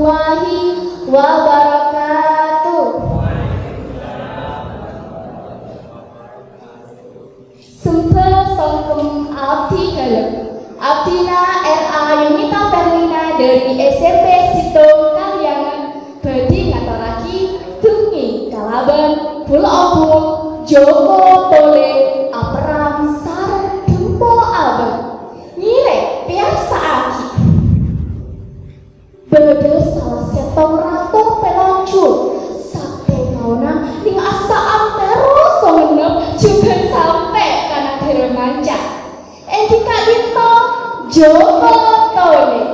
warahmatullahi wabarakatuh. Sumpah songkem abdi kalem Abdina R.A. Yunita Ferlina dari SMP Situng Kalyangan badi ngaturake dungi kalaban Pulo Obong Joko Tole Aperam Sareng Dempo Abang Nyirek piasa aki bede salah setong rato peloncur sakte kauna ning asa antero songenep juga sampai kana gara manca Edika Dinto Joko Tole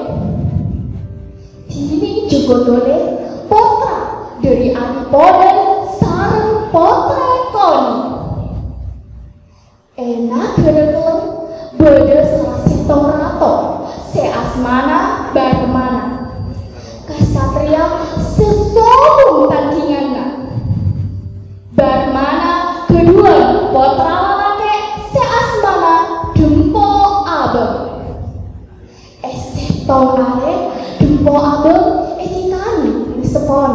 Dini Joko Tole Potra dari Adipoden sareng Potra Koni enak geregelem bede salah setong rato se asmana baremana kasatria sesobung tandinganna barmana kedua Potra lalake se asmana Dempo Abang setong are Dempo Abang etikani sepon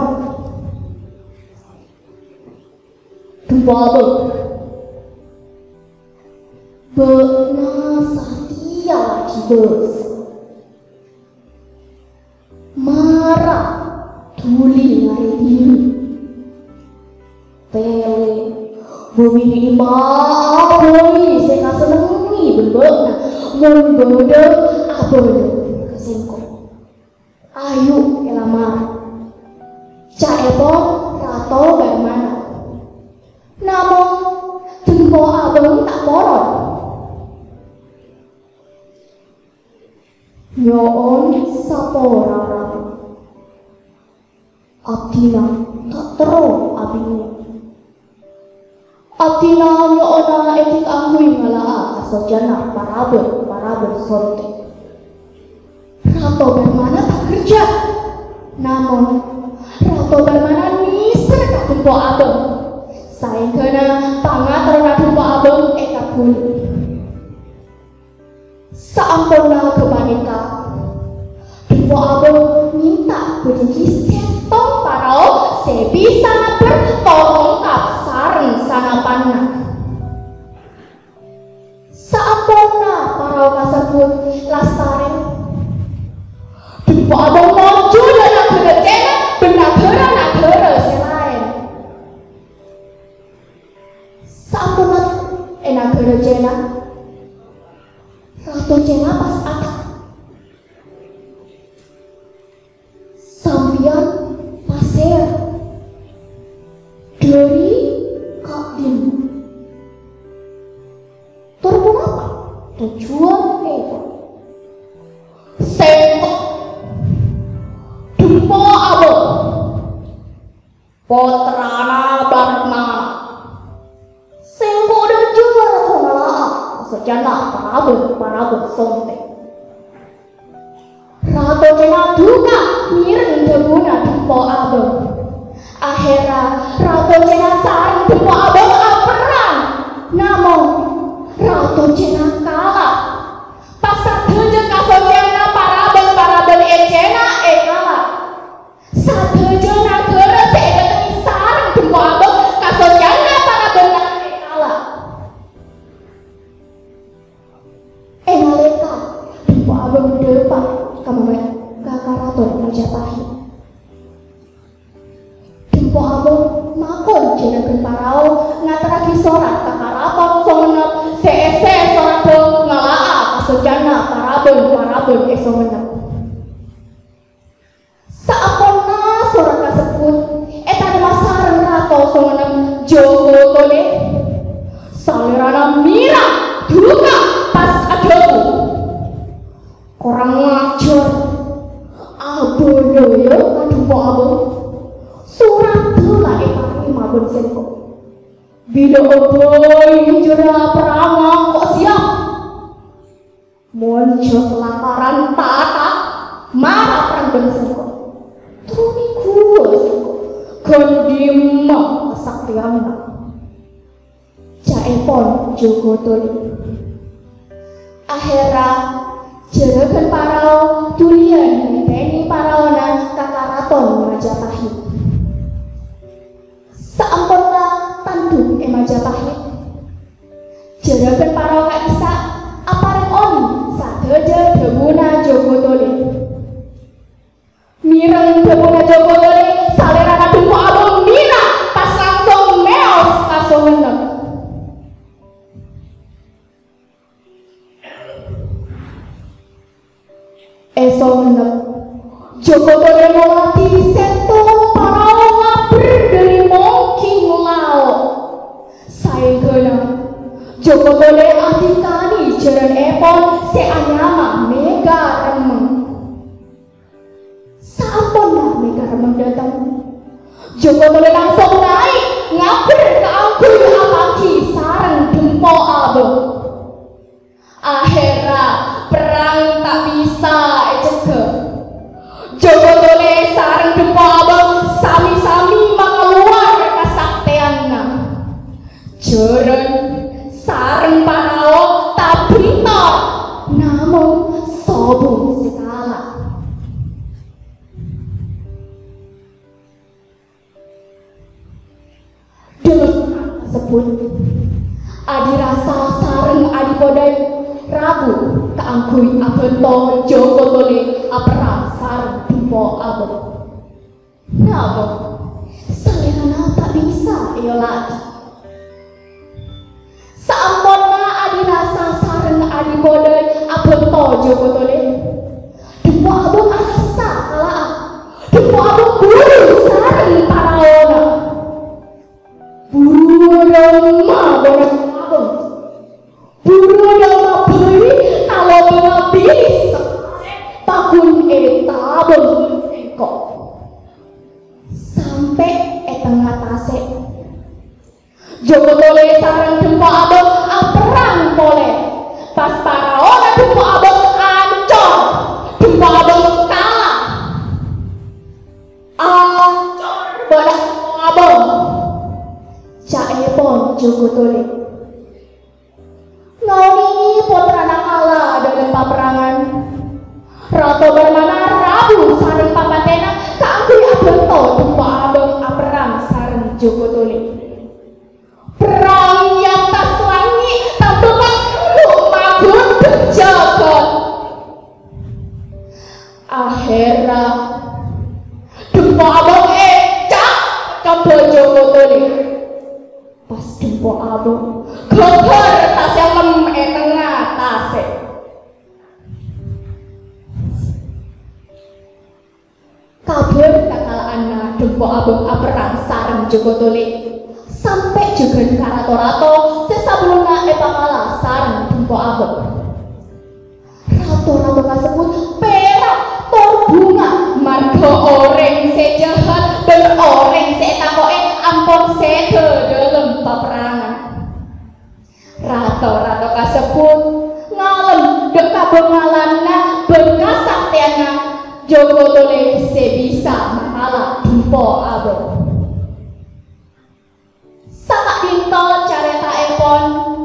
Dempo Abang beuna satia lagi bos marah tuli ngare diri pele bumi imaboi saya senengi benbekna mun bode abode kesengko ayu elamar ca ebon rato barmana namung Dempo Abang tak poron nyoon saporara abdina tak tero abine abdina nyoona etik angui ngalaa asojana paraber sonte rato barmana tak kerja namun rato barmana niser ka Dempo Abang saengkeuna pangaterna Dempo Abang eta puli saampuna kebaneka Dempo Abang minta berdiri setong parao sebisa bertolong kap sareng sanapanna saampuna parao kasebut lastare Dempo Abang maju dan nagara benagara selain saampuna nagara jena Rato Cena pas akad sambian pasir dari Kakdim turun apa? Tujuan itu sentok Dempo Abang Potrana Barma sentok dan juga Rato Malaa sejana paraber sonte Rato Cena duka mireng deguna Dempo Abang akhirnya Rato Cena sareng Dempo Abang aperan namun Rato Cena kalah pas sadeje kasojana paraben ecena kalah sadeje nagara seeketeni sareng Dempo Abang kasojana paraben kalah naleka Dempo Abang depan kamu kakaraton Majapahit Dempo Abang makon jenengan parao ngateraki sorat kakaraton songenep seese sorat ngalaa kasojana paraben songenep saaponna sorat kasebut eta masareng rato songenep Joko Tole salerana mira duka pas adoku orang ngajar abono ya Dempo Abang surat dola ekani mabon senko bila oboy jura perama kok siap muncul pelanggaran tata marah perang bensenko tuni kuwa senko kondima kesaktianna jaepon Joko Tole akhirnya jerakan parao tulian teni paraona kakara Keraton Majapahit. Saampunna tanduk Majapahit, jeragan para kaisa apareng oni sadeja dewuna Jogotole. Mireng dewuna Jogotole salerana dumpo abang mira pas langsung meos kasohenem. Esohenem Jogotole molati sentuh para ngabur dari mongking lao. Saengkeuna Jogotole adikani jaran epon seanyama mega remeng. Sampun mega remeng datang, Jogotole langsung naik ngabur ke angkul apaki sareng dempo abeng. Akhirnya perang tak bisa ecege. Jogotole sareng dempo abeng sami-sami mengeluar kesaktianna. Jaran sareng Panao tak bintor namun sobung sekala. Dengan tersebut adi rasa sareng adi podai Rabu keangkui abento Jogotole aperang sareng dempo abeng. Napa salerana tak bisa iyo lagi. Samponna adi rasa sareng adi podai abento Jogotole, dempo abeng arasa kalaan, dempo abeng buru sareng Paraona. Buru dama bonas abeng, buru dama beri kalau mengabili takun abeng engkok sampai tengah tase. Jogotole sareng dempo abeng perang boleh pas Paraona dempo abeng ancor, dempo abeng kalah ancor bonas abeng. Caepon Jogotole ngauni putra nakala dalam peperangan. Rato Barmana Rabu sareng papatena kaangkui abento dempo abeng aperang sareng Jogotole. Perang yang tak selangi tanpa makhluk mabur berjagat. Akhirnya dempo abeng ecak ke Jogotole. Pas dempo abeng geger tasnya lem tengah tase. Kabeh kakalaan dempo abeng aperang sareng Jogotole sampai juga karato-rato sesabuluna pangala sareng dempo abeng. Rato-rato kasebut perak tor bunga marga oreng sejahat dan oreng setakoke ampun sede dalam peperangan. Rato-rato kasebut ngalem dek kabengalanna bekas saktiana Jogotole sebisa mengalah dempo abeng. Sak dinto careta epon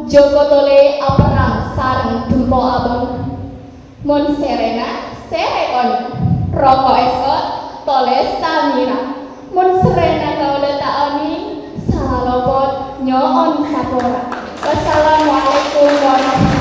Jogotole aperang sareng dempo abeng. Mun serena serekoni rokok esot toles samira. Mun serena kaula taoni salalopot nyoon sapora. Wassalamualaikum warahmatullahi